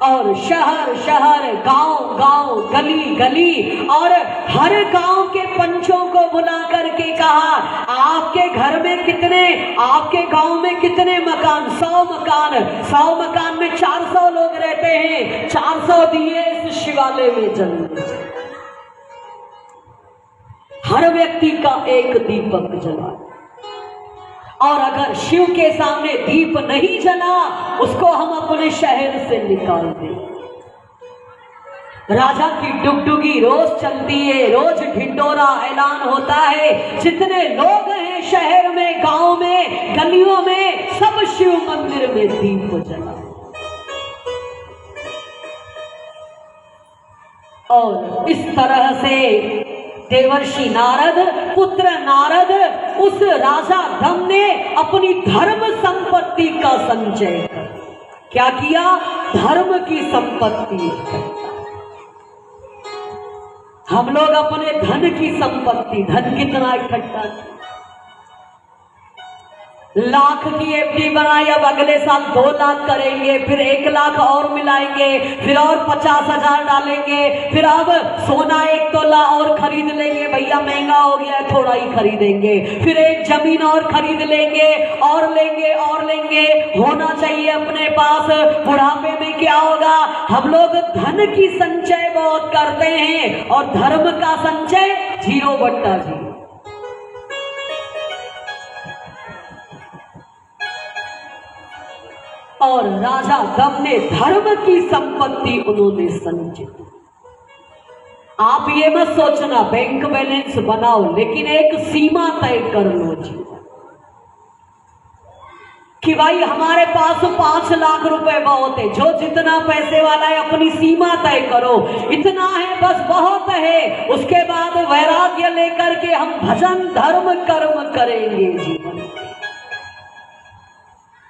और शहर शहर, गांव गांव, गली गली और हर गांव के पंचों को बुला करके कहा, आपके घर में कितने, आपके गांव में कितने मकान? 100 मकान। 100 मकान में 400 लोग रहते हैं, 400 दिए इस शिवालय में जलने। हर व्यक्ति का एक दीपक जला, और अगर शिव के सामने दीप नहीं जला उसको हम अपने शहर से निकाल दें। राजा की डुगडुगी रोज चलती है, रोज ढिंडोरा ऐलान होता है। जितने लोग हैं शहर में, गांव में, गलियों में, सब शिव मंदिर में दीप जला। और इस तरह से देवर्षि नारद, पुत्र नारद, उस राजा धम ने अपनी धर्म संपत्ति का संचय कर, क्या किया? धर्म की संपत्ति। हम लोग अपने धन की संपत्ति, धन कितना इकट्ठा, लाख की एफडी बनाई, अब अगले साल 2 लाख करेंगे, फिर 1 लाख और मिलाएंगे, फिर और 50,000 डालेंगे, फिर अब सोना 1 तोला और खरीद लेंगे, भैया महंगा हो गया है थोड़ा ही खरीदेंगे, फिर एक जमीन और खरीद लेंगे, और लेंगे और लेंगे, होना चाहिए अपने पास। बुढ़ापे में क्या होगा? हम लोग धन की संचय बहुत करते हैं और धर्म का संचय 0/0। और राजा दम ने धर्म की संपत्ति उन्होंने संचित। आप ये मत सोचना बैंक बैलेंस बनाओ, लेकिन एक सीमा तय कर लो जी कि भाई हमारे पास 5 लाख रुपए बहुत है। जो जितना पैसे वाला है अपनी सीमा तय करो, इतना है बस बहुत है, उसके बाद वैराग्य लेकर के हम भजन धर्म कर्म करेंगे जीवन।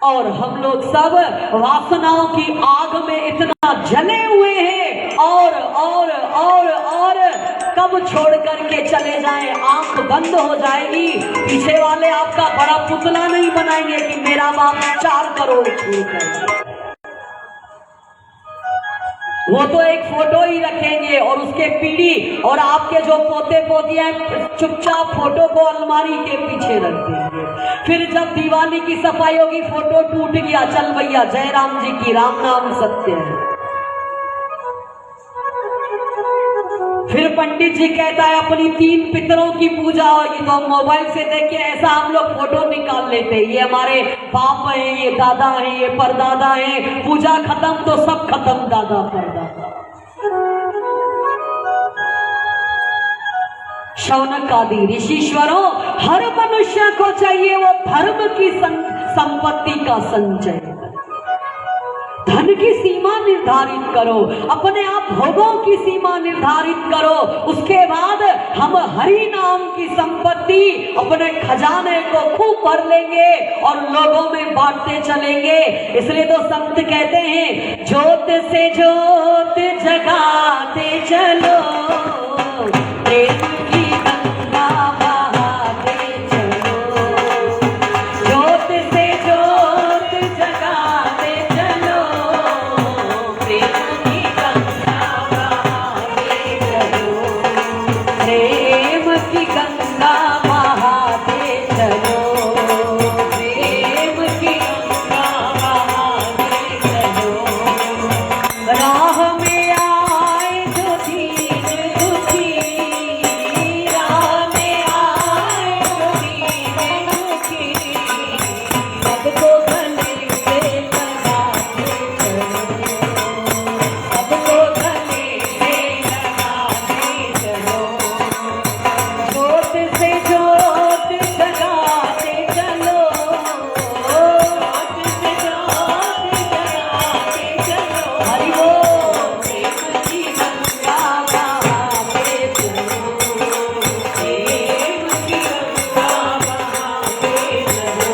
और हम लोग सब वासनाओं की आग में इतना जले हुए हैं, और कब छोड़ करके चले जाएं, आंख बंद हो जाएगी। पीछे वाले आपका बड़ा पुतला नहीं बनाएंगे कि मेरा बाप 4 करोड़ छोड़कर, वो तो एक फोटो ही रखेंगे और उसके पीढ़ी और आपके जो पोते पोतियां चुपचाप फोटो को अलमारी के पीछे रख देंगे। फिर जब दिवाली की सफाई होगी, फोटो टूट गया, चल भैया जय राम जी की, राम नाम सत्य है। फिर पंडित जी कहता है अपनी 3 पितरों की पूजा होगी, तो मोबाइल से देख के ऐसा हम लोग फोटो निकाल लेते हैं, ये हमारे बाप हैं, ये दादा हैं, ये परदादा हैं। पूजा खत्म तो सब खत्म, दादा परदादा। शौनक आदि ऋषीश्वरों, हर मनुष्य को चाहिए वो धर्म की संपत्ति का संचय। धन की सीमा निर्धारित करो, अपने आप भोगों की सीमा निर्धारित करो, उसके बाद हम हरि नाम की संपत्ति, अपने खजाने को खूब भर लेंगे और लोगों में बांटते चलेंगे। इसलिए तो संत कहते हैं, ज्योत से ज्योत जगाते चलो, प्रेम की गंगा बहाते चलो, ज्योत से ज्योत जगाते चलो, प्रेम की गंगा बहाते चलो, प्रेम की गंगा बहाते चलो, प्रेम की गंगा बहाते चलो। राह में आए जो दीन दुखी, राह में आए जो दीन दुखी, सबको गले से लगाते चलो, सबको गले से लगाते चलो, ज्योत से ज्योत जगाते चलो, ज्योत से ज्योत जगाते चलो, हरि बोल। प्रेम की गंगा बहाते चलो, प्रेम की गंगा बहाते चलो।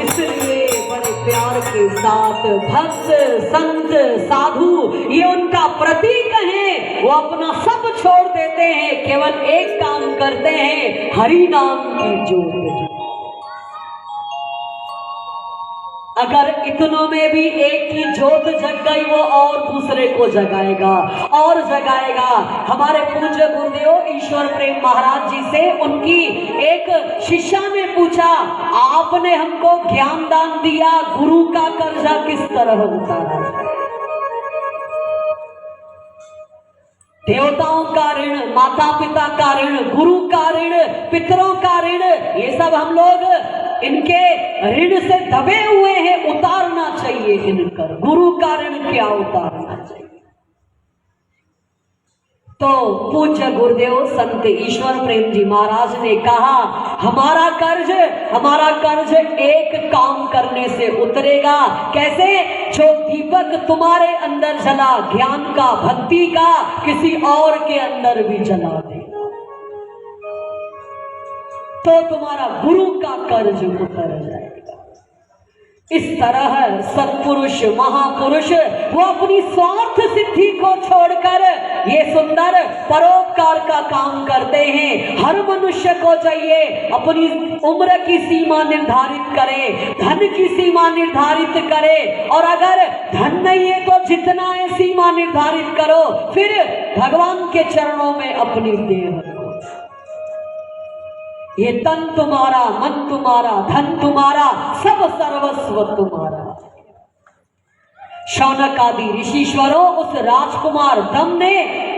इसलिए बड़े प्यार के साथ भक्त संत साधु, ये उनका प्रतीक है, वो अपना सब छोड़ देते हैं, केवल एक काम करते हैं, हरि नाम की जोत। अगर इतनों में भी एक की जोत जग गई, वो और दूसरे को जगाएगा और जगाएगा। हमारे पूज्य गुरुदेव ईश्वर प्रेम महाराज जी से उनकी एक शिष्या ने पूछा, आपने हमको ज्ञान दान दिया, गुरु का कर्जा किस तरह उतारा जाए? देवताओं का ऋण, माता पिता का ऋण, गुरु का ऋण, पितरों का ऋण, ये सब हम लोग इनके ऋण से दबे हुए हैं, उतारना चाहिए इनकर। गुरु का ऋण क्या उतारना चाहिए? तो पूज्य गुरुदेव संत ईश्वर प्रेम जी महाराज ने कहा, हमारा कर्ज एक काम करने से उतरेगा। कैसे? जो दीपक तुम्हारे अंदर जला ज्ञान का, भक्ति का, किसी और के अंदर भी जला दे, तो तुम्हारा गुरु का कर्ज उतर जाएगा। इस तरह सत्पुरुष, महापुरुष वो अपनी स्वार्थ सिद्धि को छोड़कर ये सुंदर परोपकार का काम करते हैं। हर मनुष्य को चाहिए अपनी उम्र की सीमा निर्धारित करे, धन की सीमा निर्धारित करे, और अगर धन नहीं है तो जितना है सीमा निर्धारित करो, फिर भगवान के चरणों में अपनी देह। ये तन तुम्हारा, मन तुम्हारा, धन तुम्हारा, सब सर्वस्व तुम्हारा। शौनक आदि ऋषिश्वरों, उस राजकुमार दम ने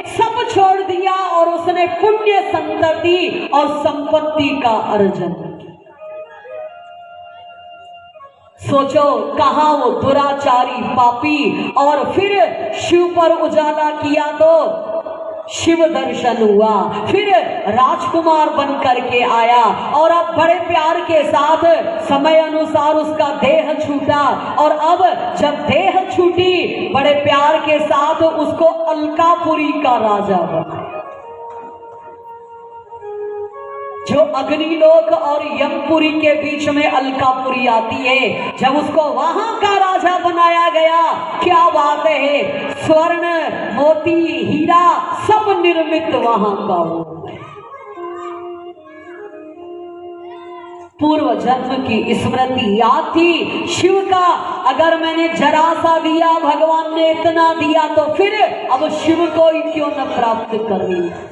सब छोड़ दिया और उसने पुण्य संतति और संपत्ति का अर्जन किया। सोचो कहां वो दुराचारी पापी, और फिर शिव पर उजाला किया तो शिव दर्शन हुआ, फिर राजकुमार बन करके आया, और अब बड़े प्यार के साथ समय अनुसार उसका देह छूटा, और अब जब देह छूटी बड़े प्यार के साथ उसको अलकापुरी का राजा बनाया। जो अग्निलोक और यमपुरी के बीच में अलकापुरी आती है, जब उसको वहां का राजा बनाया गया, क्या बात है, स्वर्ण, मोती, हीरा सब निर्मित वहां का हो। पूर्व जन्म की स्मृति याद थी शिव का, अगर मैंने जरा सा दिया, भगवान ने इतना दिया, तो फिर अब शिव को ही क्यों न प्राप्त कर लिया।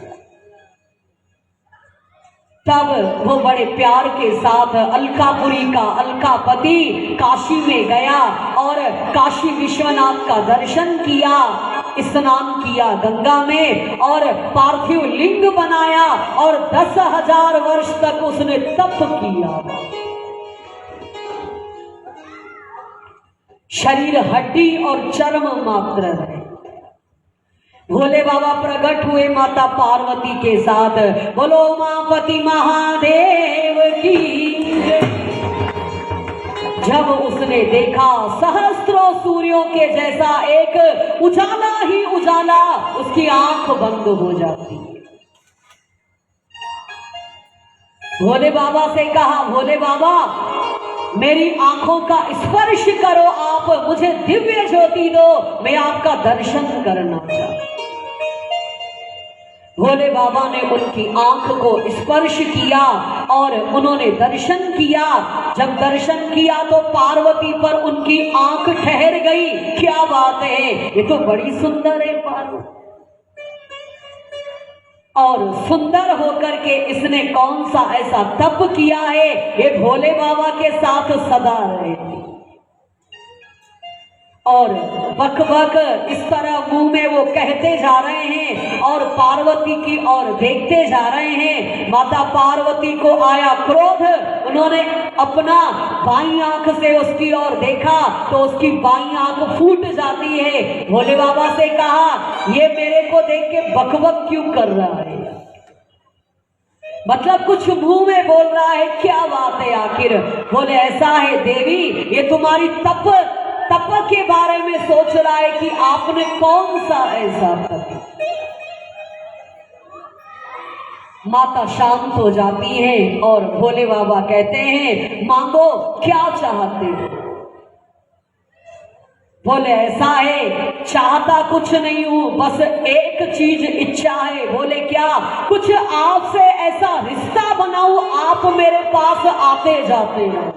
तब वो बड़े प्यार के साथ अलकापुरी का अलकापति काशी में गया और काशी विश्वनाथ का दर्शन किया, स्नान किया गंगा में, और पार्थिव लिंग बनाया, और 10,000 वर्ष तक उसने तप किया। शरीर हड्डी और चर्म मात्र है। भोले बाबा प्रकट हुए माता पार्वती के साथ, बोलो उमापति महादेव की। जब उसने देखा सहस्त्रों सूर्यों के जैसा एक उजाला ही उजाला, उसकी आंख बंद हो जाती। भोले बाबा से कहा, भोले बाबा मेरी आंखों का स्पर्श करो, आप मुझे दिव्य ज्योति दो, मैं आपका दर्शन करना चाहता। भोले बाबा ने उनकी आंख को स्पर्श किया और उन्होंने दर्शन किया। जब दर्शन किया तो पार्वती पर उनकी आंख ठहर गई। क्या बात है, ये तो बड़ी सुंदर है पार्वती। और सुंदर होकर के इसने कौन सा ऐसा तप किया है, ये भोले बाबा के साथ सदा रहे। और बक बक इस तरह मुंह में वो कहते जा रहे हैं और पार्वती की ओर देखते जा रहे हैं। माता पार्वती को आया क्रोध, उन्होंने अपना बाईं आंख से उसकी ओर देखा तो उसकी बाईं आंख फूट जाती है। भोले बाबा से कहा, ये मेरे को देख के बकबक क्यों कर रहा है, मतलब कुछ मुंह में बोल रहा है, क्या बात है आखिर। बोले ऐसा है देवी, ये तुम्हारी तप के बारे में सोच रहा है कि आपने कौन सा ऐसा तप। माता शांत हो जाती है और भोले बाबा कहते हैं, मांगो क्या चाहते हो। बोले ऐसा है, चाहता कुछ नहीं हूं, बस एक चीज इच्छा है। बोले क्या? कुछ आपसे ऐसा रिश्ता बनाऊं, आप मेरे पास आते जाते हैं।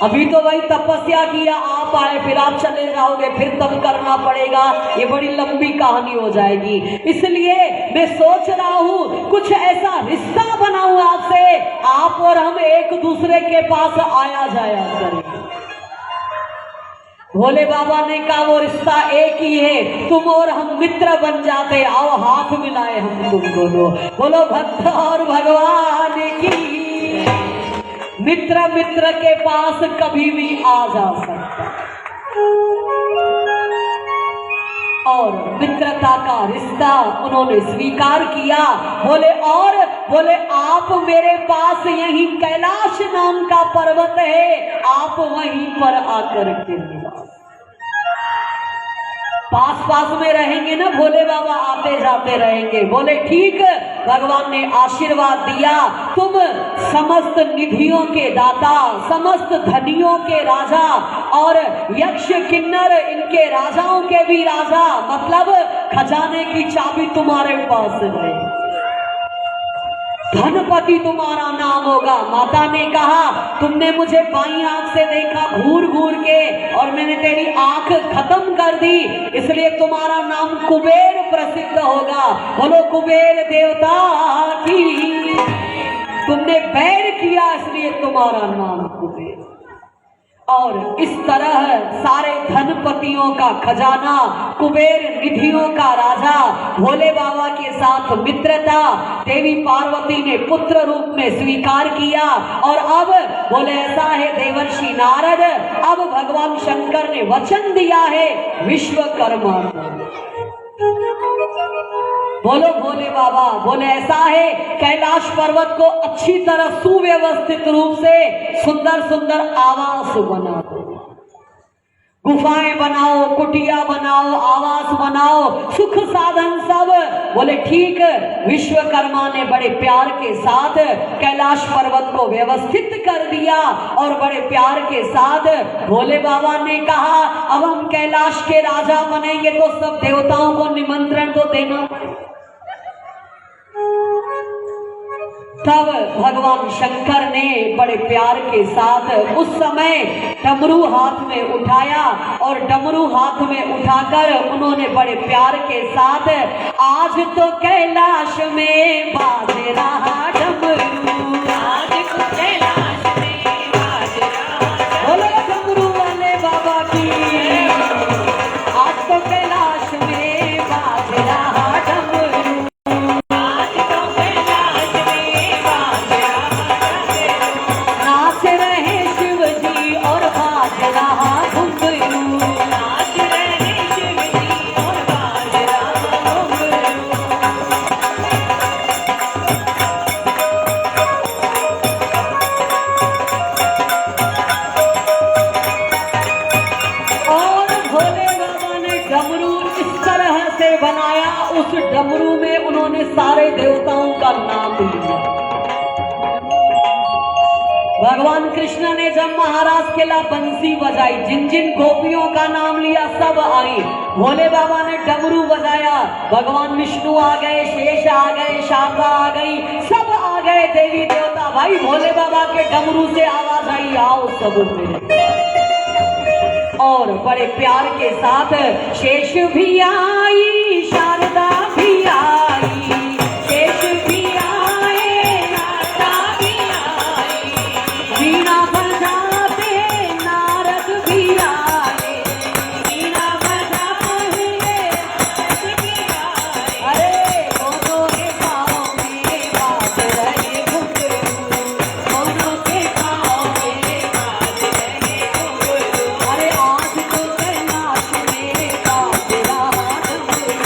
अभी तो वही तपस्या किया, आप आए फिर आप चले जाओगे, फिर तब करना पड़ेगा, ये बड़ी लंबी कहानी हो जाएगी। इसलिए मैं सोच रहा हूं कुछ ऐसा रिश्ता बनाऊं आपसे, आप और हम एक दूसरे के पास आया जाया करें। भोले बाबा ने कहा वो रिश्ता एक ही है, तुम और हम मित्र बन जाते, आओ हाथ मिलाए हम तुम दोनों। बोलो भक्त और भगवान की। मित्र मित्र के पास कभी भी आ जा सकता और मित्रता का रिश्ता उन्होंने स्वीकार किया। बोले आप मेरे पास यही कैलाश नाम का पर्वत है, आप वहीं पर आकर के निवास, पास में रहेंगे ना, भोले बाबा आते जाते रहेंगे। बोले ठीक, भगवान ने आशीर्वाद दिया, तुम समस्त निधियों के दाता, समस्त धनियों के राजा और यक्ष किन्नर इनके राजाओं के भी राजा, मतलब खजाने की चाबी तुम्हारे पास है, धनपति तुम्हारा नाम होगा। माता ने कहा तुमने मुझे बाईं आंख से देखा घूर घूर के और मैंने तेरी आंख खत्म कर दी, इसलिए तुम्हारा नाम कुबेर प्रसिद्ध होगा। बोलो कुबेर देवता की। तुमने बैर किया इसलिए तुम्हारा नाम कुबेर। और इस तरह सारे धनपतियों का खजाना, कुबेर निधियों का राजा, भोले बाबा के साथ मित्रता देवी पार्वती ने पुत्र रूप में स्वीकार किया। और अब बोले ऐसा है देवर्षि नारद, अब भगवान शंकर ने वचन दिया है विश्वकर्मा को। बोलो भोले बाबा। बोले ऐसा है कैलाश पर्वत को अच्छी तरह सुव्यवस्थित रूप से सुंदर सुंदर आवास बना दो, गुफाएं बनाओ, कुटिया बनाओ, आवास बनाओ, सुख साधन सब। बोले ठीक। विश्वकर्मा ने बड़े प्यार के साथ कैलाश पर्वत को व्यवस्थित कर दिया और बड़े प्यार के साथ भोले बाबा ने कहा अब हम कैलाश के राजा बनेंगे तो सब देवताओं को निमंत्रण तो देना। तब भगवान शंकर ने बड़े प्यार के साथ उस समय डमरू हाथ में उठाया और डमरू हाथ में उठाकर उन्होंने बड़े प्यार के साथ आज तो कैलाश में बाज रहा डमरू, आज तो कैलाश में बाज रहा। बोलो डमरू वाले बाबा की। आज तो कैलाश में बाज रहा डमरू, आज तो कैलाश में बाज रहा। नाच रहे शिव जी और बाज रहा घुंघरू, नाच रहे शिव जी और बाज रहा घुंघरू। और भोले बाबा ने डमरू इस तरह से बनाया, उस डमरू में उन्होंने सारे देवताओं का नाम लिया। भगवान कृष्ण ने जब महाराज के ला बंसी बजाई, जिन जिन गोपियों का नाम लिया सब आई। भोले बाबा ने डमरू बजाया, भगवान विष्णु आ गए, शेष आ गए, शारदा आ गई, सब आ गए देवी देवता। भाई भोले बाबा के डमरू से आवाज आई आओ सब मेरे। और बड़े प्यार के साथ शेष भी आई, शारदा भी आई, शेष भी आए, नारदा भी आई, वीणा बजाते नारद भी आए, वीणा बजाते नारद भी आए। अरे दोनों के पाँव में बाज रहे घुंघरू, दोनों के पाँव में बाज रहे घुंघरू। अरे आज तो कैलाश में बाज रहा डमरू,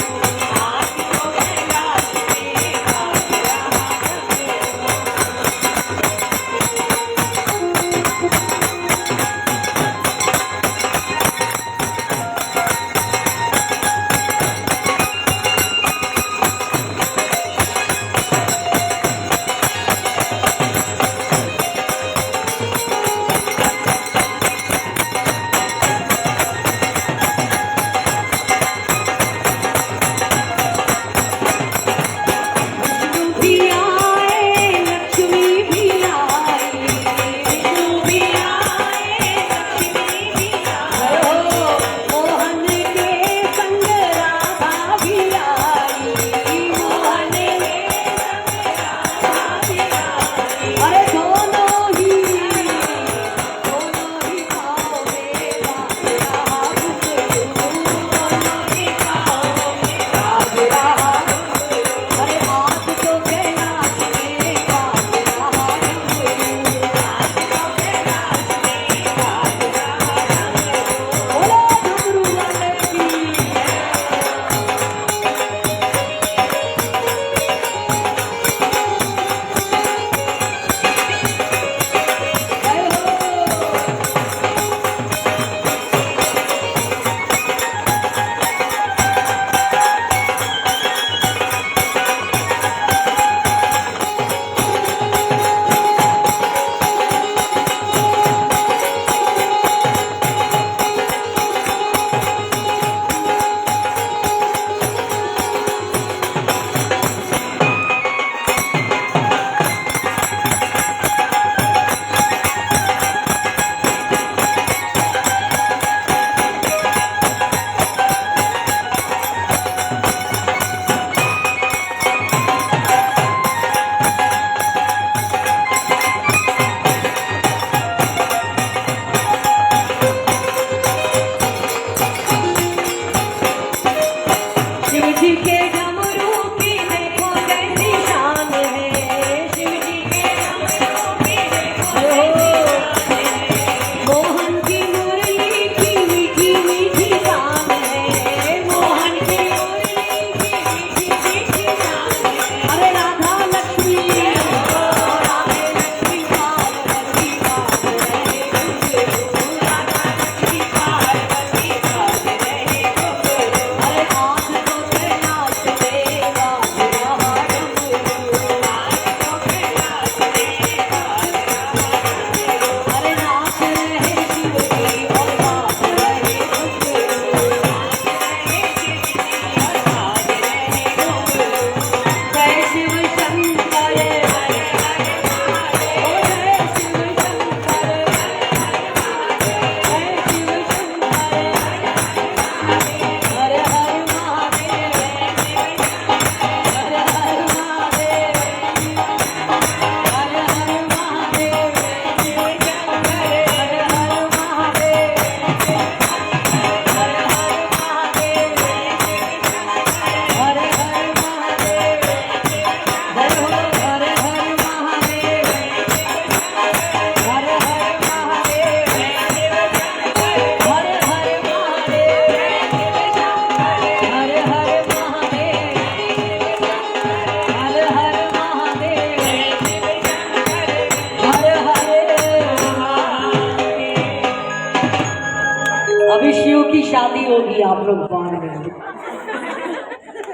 अभी शिव की शादी होगी आप लोग बाद में।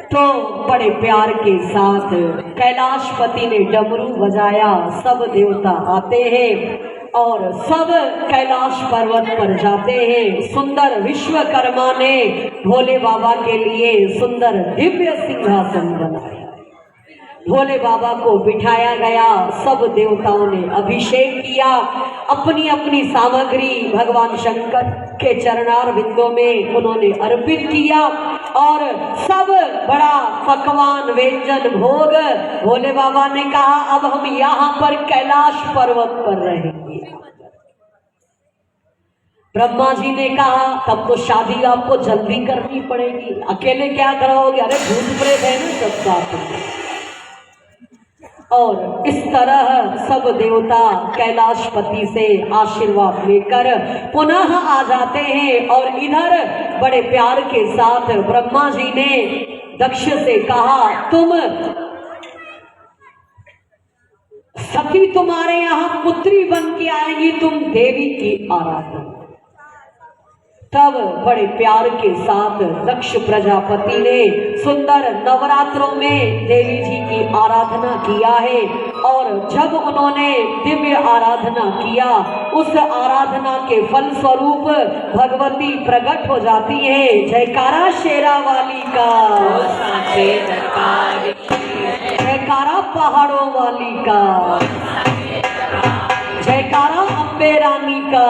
तो बड़े प्यार के साथ कैलाशपति ने डमरू बजाया, सब देवता आते हैं और सब कैलाश पर्वत पर जाते हैं। सुंदर विश्वकर्मा ने भोले बाबा के लिए सुंदर दिव्य सिंहासन बनाया, भोले बाबा को बिठाया गया। सब देवताओं ने अभिषेक किया, अपनी अपनी सामग्री भगवान शंकर के चरणार बिंदों में उन्होंने अर्पित किया और सब बड़ा पकवान व्यंजन भोग। भोले बाबा ने कहा अब हम यहाँ पर कैलाश पर्वत पर रहेंगे। ब्रह्मा जी ने कहा तब तो शादी आपको जल्दी करनी पड़ेगी, अकेले क्या करोगे? अरे भूत प्रेत है ना सब साथ में। और इस तरह सब देवता कैलाशपति से आशीर्वाद लेकर पुनः आ जाते हैं। और इधर बड़े प्यार के साथ ब्रह्मा जी ने दक्ष से कहा तुम सती तुम्हारे यहाँ पुत्री बन के आएगी, तुम देवी की आराधना। तब बड़े प्यार के साथ दक्ष प्रजापति ने सुंदर नवरात्रों में देवी जी की आराधना किया है। और जब उन्होंने दिव्य आराधना किया, उस आराधना के फल स्वरूप भगवती प्रकट हो जाती है। जयकारा शेरा वाली का, जयकारा पहाड़ों वाली का, जयकारा अम्बे रानी का।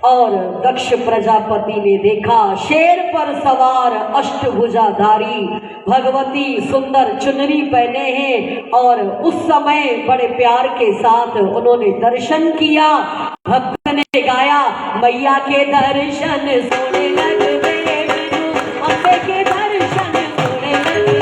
और दक्ष प्रजापति ने देखा शेर पर सवार अष्टभुजाधारी भगवती सुंदर चुनरी पहने हैं। और उस समय बड़े प्यार के साथ उन्होंने दर्शन किया। भक्त ने गाया मैया के दर्शन सोने लग गए, अम्बे के दर्शन सोने लग गए।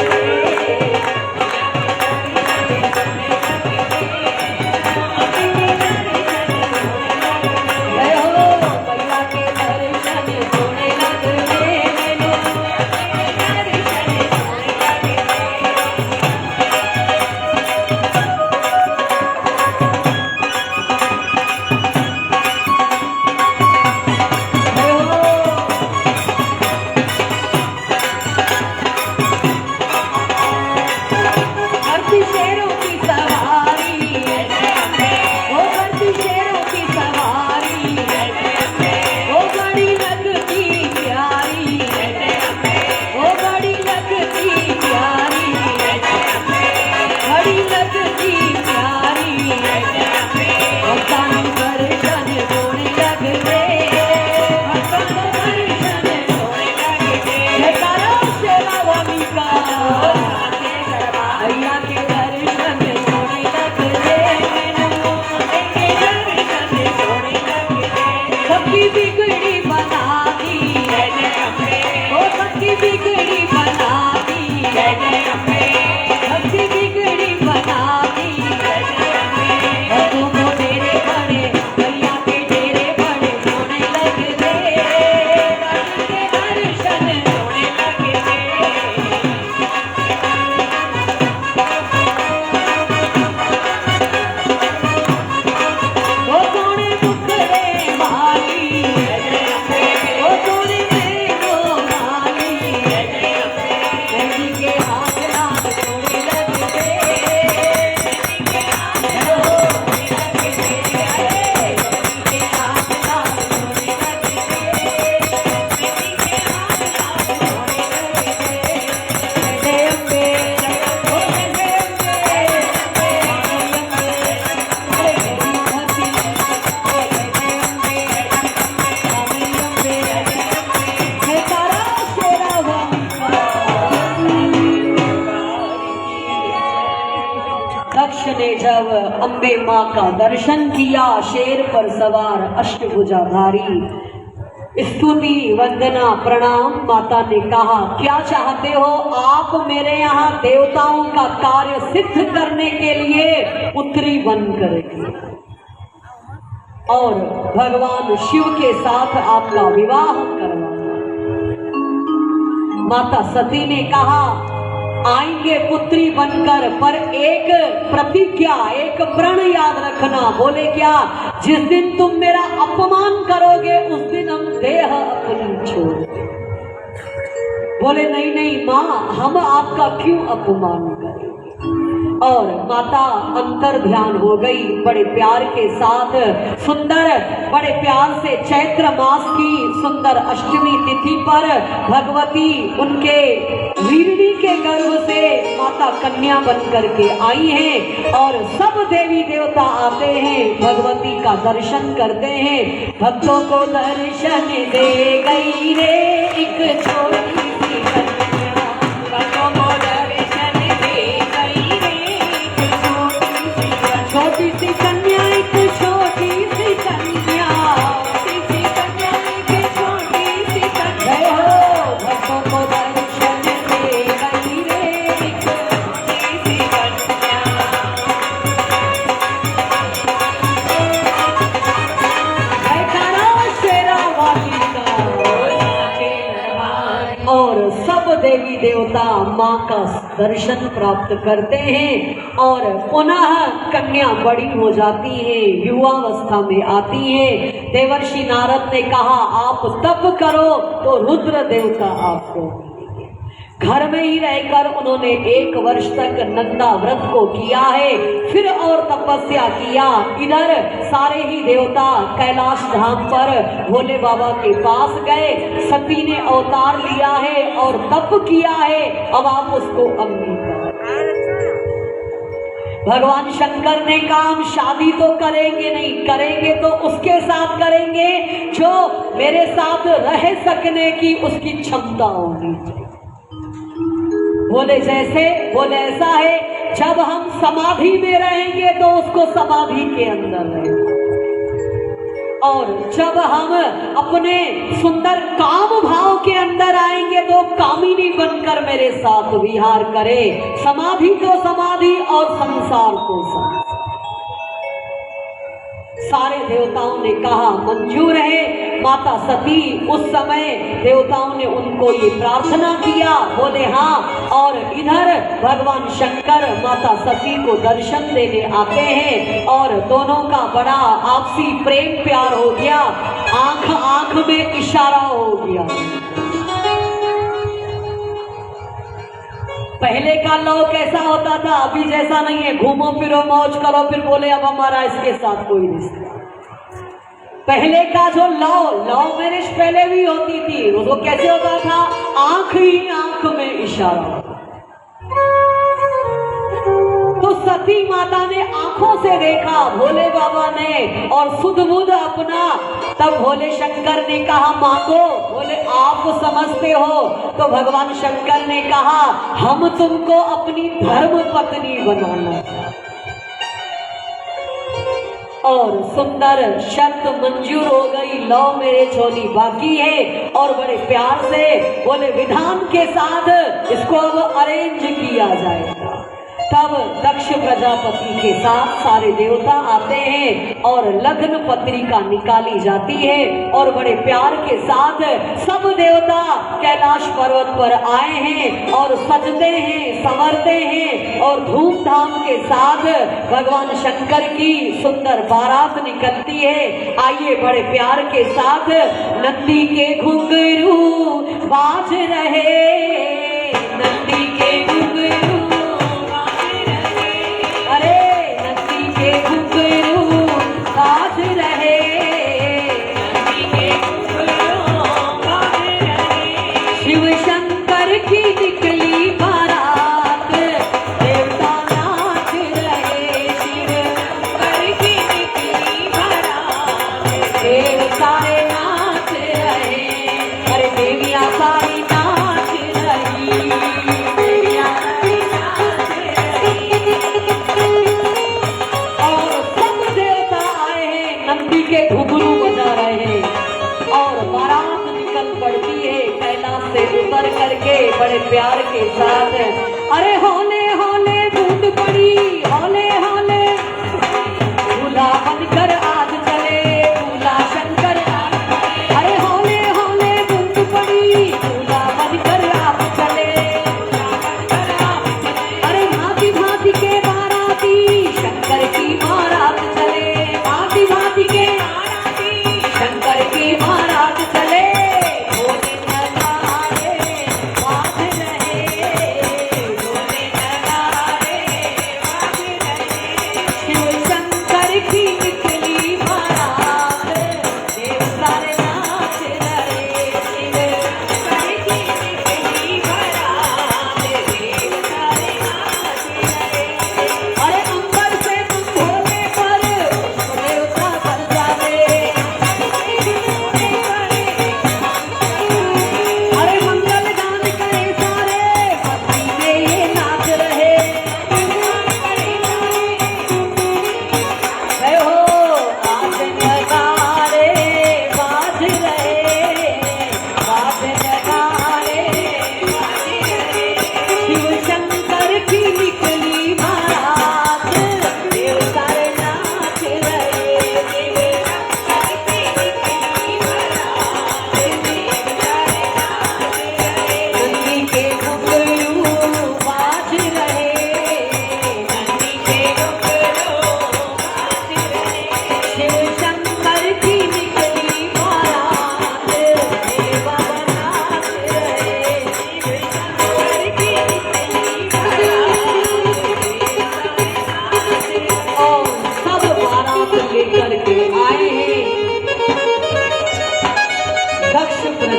ने जब अम्बे माँ का दर्शन किया, शेर पर सवार अष्टभुजाधारी, स्तुति वंदना प्रणाम। माता ने कहा क्या चाहते हो आप? मेरे यहाँ देवताओं का कार्य सिद्ध करने के लिए पुत्री बनकर और भगवान शिव के साथ आपका विवाह करवाना। माता सती ने कहा आएंगे पुत्री बनकर, पर एक प्रतिज्ञा, एक प्रण याद रखना। बोले क्या? जिस दिन तुम मेरा अपमान बोले नहीं नहीं माँ, हम आपका क्यों अपमान करें। और माता अंतर ध्यान हो गई। बड़े प्यार के साथ सुंदर, बड़े प्यार से चैत्र मास की सुंदर अष्टमी तिथि पर भगवती उनके वीरणी के गर्भ से माता कन्या बन करके आई हैं और सब देवी देवता आते हैं, भगवती का दर्शन करते हैं। भक्तों को दर्शन दे गई रे एक छोटी सी कन्या, भक्तों को दर्शन दे गई रे छोटी सी कन्या, एक छोटी सी कन्या, छोटी सी कन्या, एक छोटी सी कन्या हो। भक्तों को दर्शन दे गई रे एक छोटी सी कन्या। जयकारा शेरावाली का। और सब देवी देवता माँ का दर्शन प्राप्त करते हैं और पुनः कन्या बड़ी हो जाती है, युवावस्था में आती है। देवर्षि नारद ने कहा आप तप करो तो रुद्र देवता आपको। घर में ही रहकर उन्होंने 1 वर्ष तक नंदा व्रत को किया है, फिर और तपस्या किया। इधर सारे ही देवता कैलाश धाम पर भोले बाबा के पास गए। सती ने अवतार लिया है और तप किया है, अब आप उसको अंगीकार। भगवान शंकर ने कहा हम शादी तो करेंगे नहीं, करेंगे तो उसके साथ करेंगे जो मेरे साथ रह सकने की उसकी क्षमता होनी चाहिए। बोले जैसे, बोले ऐसा है जब हम समाधि में रहेंगे तो उसको समाधि के अंदर रहेंगे, और जब हम अपने सुंदर काम भाव के अंदर आएंगे तो कामिनी बनकर मेरे साथ विहार करे। समाधि तो समाधि और संसार तो संसार। सारे देवताओं ने कहा मंजूर है। माता सती उस समय देवताओं ने उनको ये प्रार्थना किया, बोले हाँ। और इधर भगवान शंकर माता सती को दर्शन देने आते हैं और दोनों का बड़ा आपसी प्रेम प्यार हो गया, आंख आंख में इशारा हो गया। पहले का लव कैसा होता था, अभी जैसा नहीं है, घूमो फिरो मौज करो फिर बोले अब हमारा इसके साथ कोई रिश्ता। पहले का जो लव मैरिज पहले भी होती थी, वो कैसे होता था, आंख ही आंख में इशारा। तो सती माता ने आंखों से देखा भोले बाबा ने और सुध बुध अपना। तब भोले शंकर ने कहा मांगो। बोले आप समझते हो? तो भगवान शंकर ने कहा हम तुमको अपनी धर्म पत्नी बनाना चाहते और सुंदर शर्त मंजूर हो गई। लव मैरिज होनी बाकी है और बड़े प्यार से बोले विधान के साथ इसको अब अरेंज किया जाएगा। तब दक्ष प्रजापति के साथ सारे देवता आते हैं और लग्न पत्रिका निकाली जाती है और बड़े प्यार के साथ सब देवता कैलाश पर्वत पर आए हैं और सजते हैं, संवरते हैं और धूमधाम के साथ भगवान शंकर की सुंदर बारात निकलती है। आइए बड़े प्यार के साथ नंदी के घुंघरू बाज रहे, नंदी के घुंघरू बाज रहे, शिव शंकर की निकली बारात, देवता नाच रहे, शिव शंकर की निकली बारात, देव सारे नाच रहे, अरे देवियां सारी नाच रही, देवियां सारी नाच रही। नंदी के घुंघरू बजा रहे हैं और बारात निकल पड़ती है कैलाश से उतर करके बड़े प्यार के साथ। अरे होले होले बूंद पड़ी, होले होले दूल्हा बनकर आज चले, दूल्हा शंकर। अरे होले होले बूंद पड़ी, दूल्हा बनकर आज चले, अरे भांति भांति के बाराती शंकर की बारात चले, भांति भांति के शंकर की बारात चले, भोले नजारे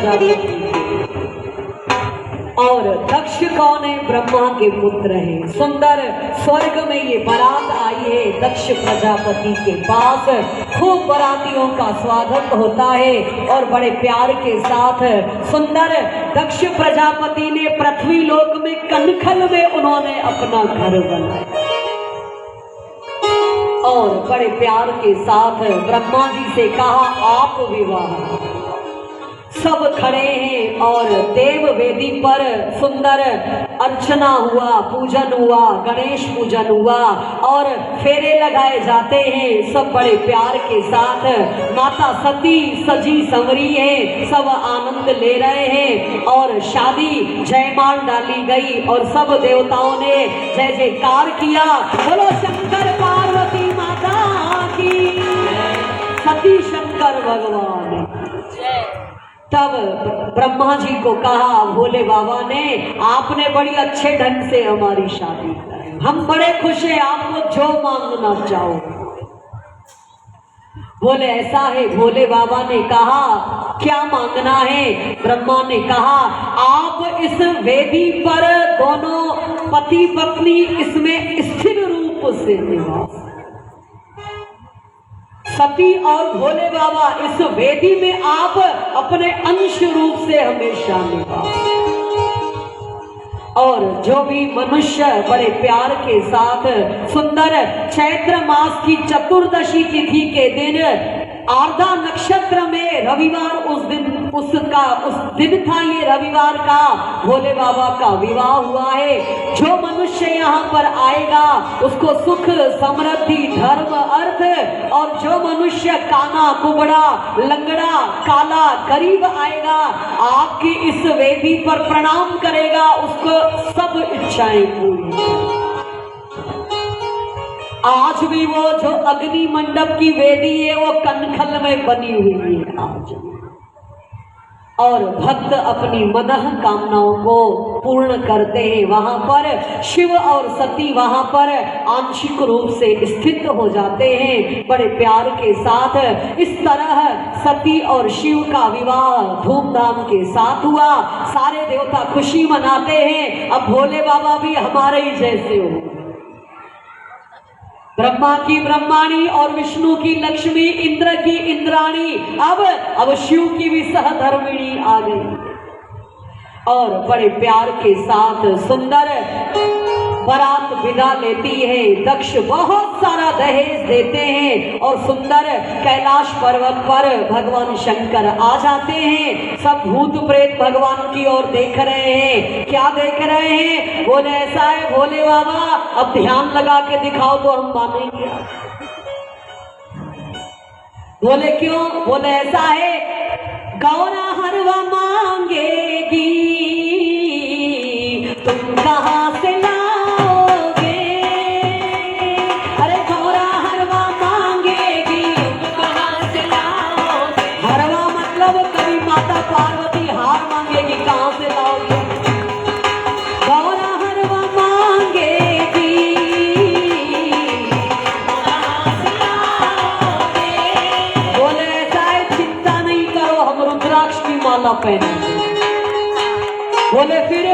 प्रजापति और दक्ष कौन है? ब्रह्मा के पुत्र हैं। सुंदर स्वर्ग में ये बारात आई है दक्ष प्रजापति के पास। खूब बारातियों का स्वागत होता है और बड़े प्यार के साथ सुंदर दक्ष प्रजापति ने पृथ्वी लोक में कनखल में उन्होंने अपना घर बनाया और बड़े प्यार के साथ ब्रह्मा जी से कहा आप विवाह। सब खड़े हैं और देव वेदी पर सुंदर अर्चना हुआ, पूजन हुआ, गणेश पूजन हुआ और फेरे लगाए जाते हैं। सब बड़े प्यार के साथ माता सती सजी संवरी है, सब आनंद ले रहे हैं और शादी जयमाल डाली गई और सब देवताओं ने जय जयकार किया। बोलो शंकर पार्वती माता की, सती शंकर भगवान। तब ब्रह्मा जी को कहा भोले बाबा ने, आपने बड़ी अच्छे ढंग से हमारी शादी की, हम बड़े खुश हैं, आपको जो मांगना चाहो। बोले ऐसा है? भोले बाबा ने कहा क्या मांगना है? ब्रह्मा ने कहा आप इस वेदी पर दोनों पति पत्नी इसमें स्थिर रूप से निवास, सती और भोले बाबा इस वेदी में आप अपने अंश रूप से हमेशा निवास। और जो भी मनुष्य बड़े प्यार के साथ सुंदर चैत्र मास की चतुर्दशी तिथि के दिन आर्द्रा नक्षत्र में रविवार उस दिन था, ये रविवार का भोले बाबा का विवाह हुआ है। जो मनुष्य यहाँ पर आएगा उसको सुख समृद्धि धर्म अर्थ, और जो मनुष्य काना कुबड़ा लंगड़ा काला गरीब आएगा आपकी इस वेदी पर प्रणाम करेगा, उसको सब इच्छाएं पूरी। आज भी वो जो अग्नि मंडप की वेदी है वो कनखल में बनी हुई है आज, और भक्त अपनी मनः कामनाओं को पूर्ण करते हैं। वहां पर शिव और सती वहां पर आंशिक रूप से स्थित हो जाते हैं बड़े प्यार के साथ। इस तरह सती और शिव का विवाह धूमधाम के साथ हुआ। सारे देवता खुशी मनाते हैं, अब भोले बाबा भी हमारे ही जैसे हो। ब्रह्मा की ब्रह्माणी और विष्णु की लक्ष्मी, इंद्र की इंद्राणी, अब शिव की भी सहधर्मिणी आ गई और बड़े प्यार के साथ सुंदर बारात विदा लेती है। दक्ष बहुत सारा दहेज देते हैं और सुंदर कैलाश पर्वत पर भगवान शंकर आ जाते हैं। सब भूत प्रेत भगवान की ओर देख रहे हैं। क्या देख रहे हैं? बोले ऐसा है भोले बाबा, अब ध्यान लगा के दिखाओ तो हम मानेंगे। बोले क्यों? बोले ऐसा है, गौरा हरवा मांगेगी तुम कहाँ से लाओगे? अरे गौरा हरवा मांगेगी तुम कहाँ से लाओगे? हरवा मतलब कभी माता पार्वती हार मांगेगी, कहाँ से लाओगे? गौरा हरवा मांगेगी कहाँ से लाओगे? बोले ऐसा है, चिंता नहीं करो, हम रुद्राक्ष की माला पहनेंगे। बोले फिर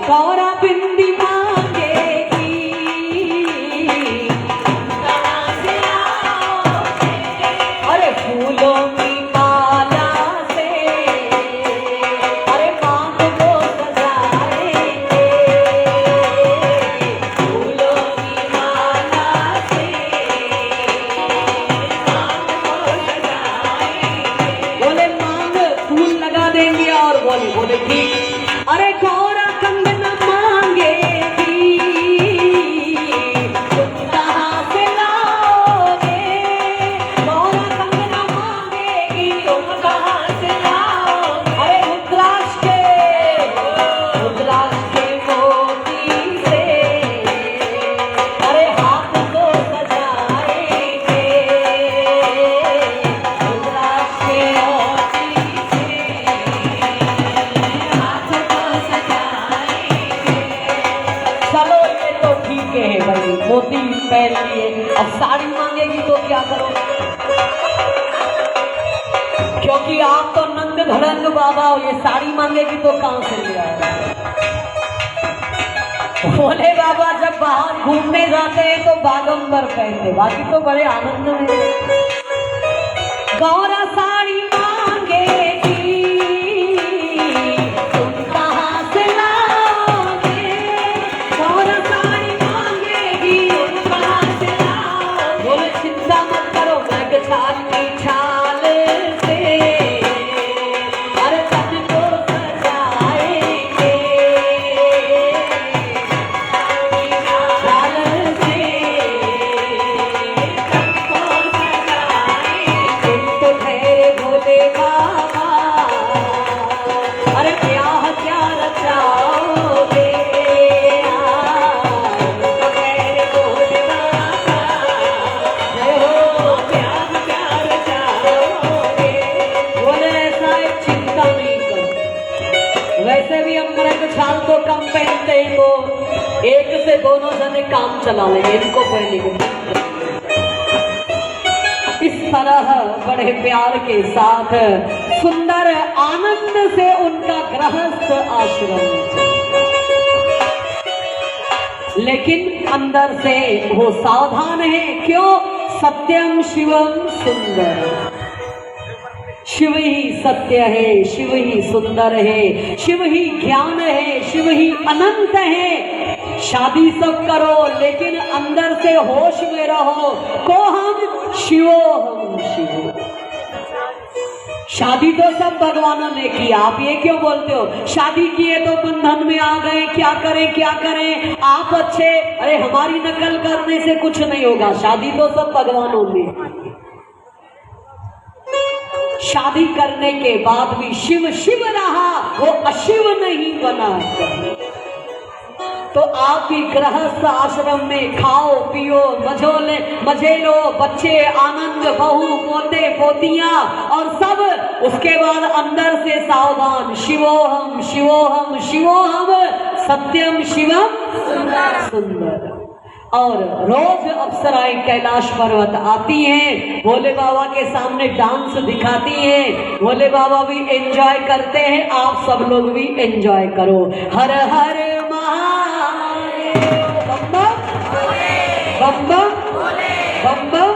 गौरा बिंदी मांगेगी कहाँ से लाओगे? अरे फूलों की माला से, अरे मांग को सजाएंगे। फूलों की माला से मांग को सजाएंगे। बोले मांग फूल लगा देंगे और बोले ठीक। अरे गौरा कंगना मांगेगी तुम कहाँ से लाओगे? गौरा कंगना मांगेगी तुम कहाँ से लाओगे? अरे रुद्राक्ष के मोती से, अरे हाथ को सजाएंगे। रुद्राक्ष के मोती से हाथ को सजाएंगे। चलो ये तो ठीक है भाई, मोती पहन लिए, अब साड़ी मांगेगी तो क्या करो? क्योंकि आप तो नंद आनंद धड़ंग बाबा ये साड़ी मांगेगी तो कहां से ले आएगा? भोले बाबा जब बाहर घूमने जाते हैं तो बागंबर पहनते, बाकी तो बड़े आनंद में। गौरा साड़ी मांगेगी तुम कहां से लाओगे, गौरा साड़ी मांगेगी तुम कहां से लाओगे। बोले चिंता मत करो मैं छाल की छाल से अरे सबको सजाएंगे, छाल से सबको सजाएंगे। तुम तो ठहरे भोले बाबा अरे ब्याह क्या रचाओगे, तुम तो ठहरे भोले बाबा जय हो ब्याह क्या रचाओगे। बोले ऐसा है चिंता नहीं करो, वैसे भी हम मृग छाल तो कम पहनते हैं, तो एक से दोनों जने काम चला लेंगे इनको पहनने को। इस तरह बड़े प्यार के साथ सुंदर आनंद से उनका गृहस्थ आश्रम चला। लेकिन अंदर से वो सावधान है, क्यों? सत्यम शिवम सुंदर, शिव ही सत्य है, शिव ही सुंदर है, शिव ही ज्ञान है, शिव ही अनंत है। शादी सब करो लेकिन अंदर से होश में रहो, को हम शिवो हम शिवो। शादी तो सब भगवानों ने किया, आप ये क्यों बोलते हो? शादी किए तो बंधन में आ गए, क्या करें क्या करें, आप अच्छे। अरे हमारी नकल करने से कुछ नहीं होगा, शादी तो सब भगवानों ने। शादी करने के बाद भी शिव शिव रहा, वो अशिव नहीं बना। तो आप भी गृहस्थ आश्रम में खाओ पियो मजे लो, बच्चे आनंद, बहू पोते पोतियां और सब। उसके बाद अंदर से सावधान, शिवोहम शिवोहम शिवोहम सत्यम शिवम सुंदर। और रोज अप्सराएं कैलाश पर्वत आती हैं, भोले बाबा के सामने डांस दिखाती हैं, भोले बाबा भी एंजॉय करते हैं, आप सब लोग भी एंजॉय करो। हर हर महादेव, बम बम बम बम बम।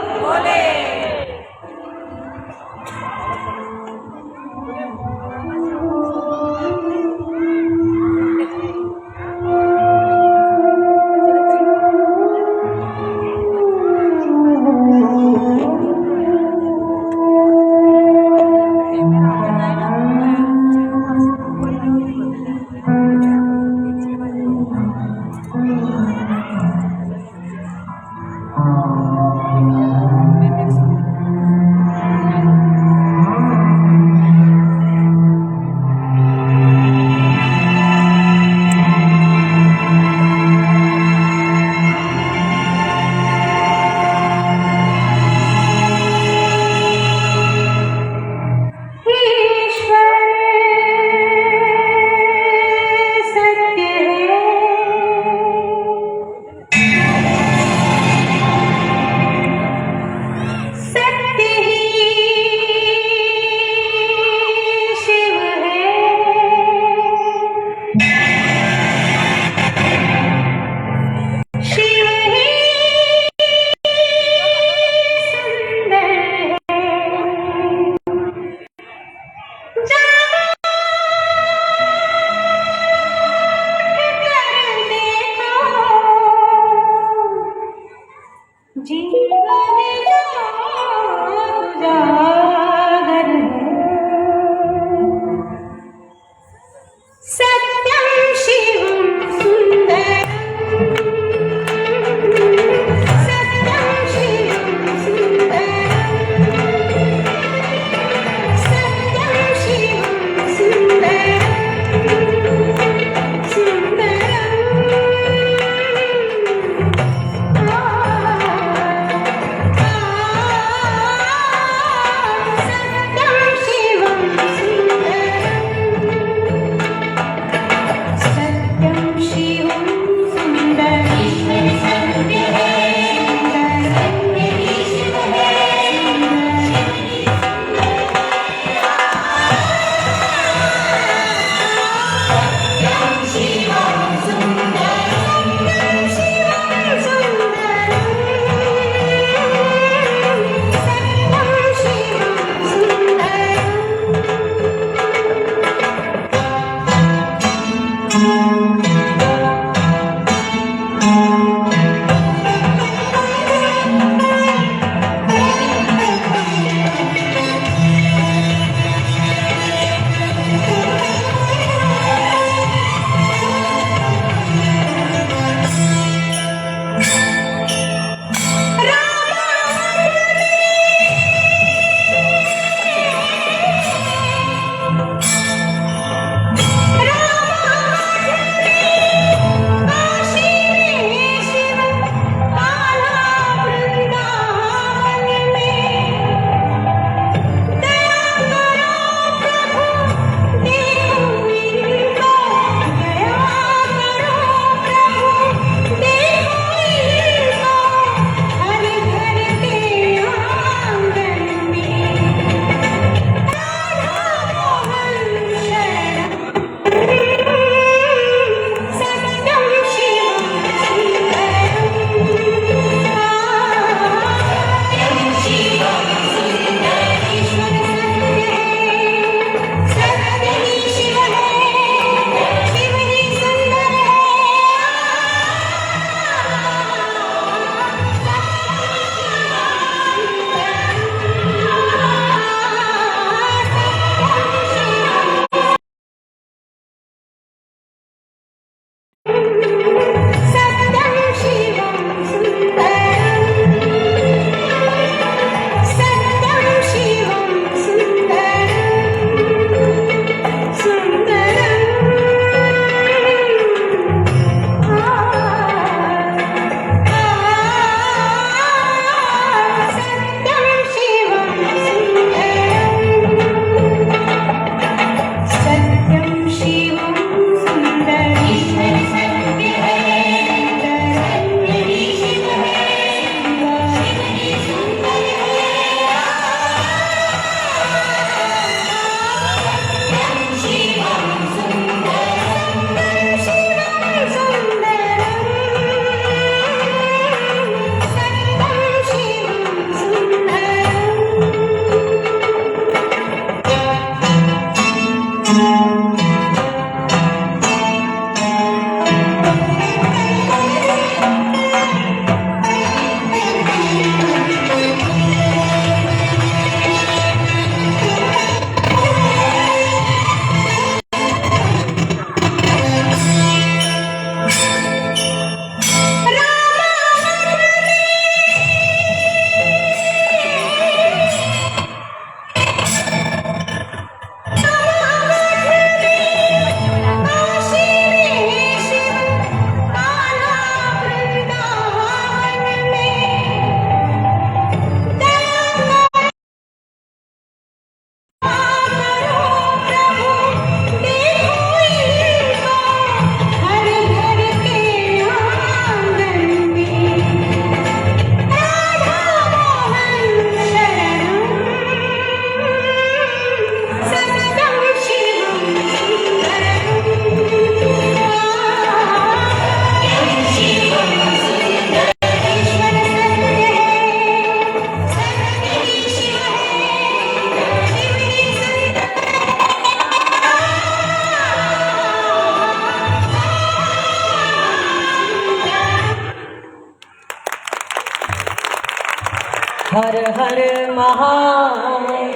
हर हर महादेव।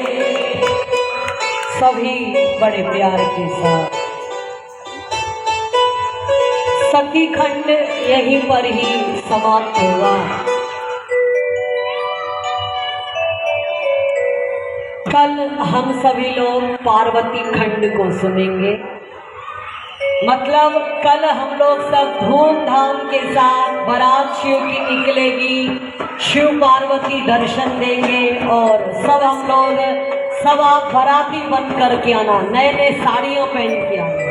सभी बड़े प्यार के साथ सखी खंड यहीं पर ही समाप्त हुआ। कल हम सभी लोग पार्वती खंड को सुनेंगे। मतलब कल हम लोग सब धूमधाम के साथ बारात शिव की निकलेगी, शिव पार्वती दर्शन देंगे और सब हम लोग सब आप बाराती बन करके आना, नए नए साड़ियाँ पहन के आना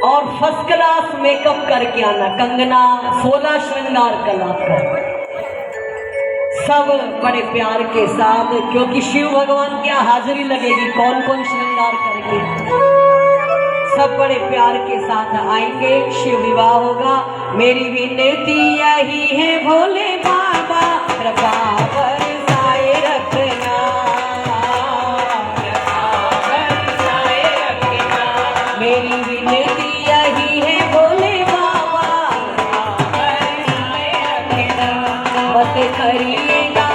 और फर्स्ट क्लास मेकअप करके आना, कंगना 16 श्रृंगार कलाकार सब बड़े प्यार के साथ, क्योंकि शिव भगवान की हाजिरी लगेगी। कौन कौन श्रृंगार करके सब बड़े प्यार के साथ आएंगे, शिव विवाह होगा। मेरी विनती यही है भोले बाबा, कृपा बरसाए रखना, कृपा बरसाए रखना। मेरी विनती यही है भोले बाबा, कृपा बरसाए रखना। मत करिएगा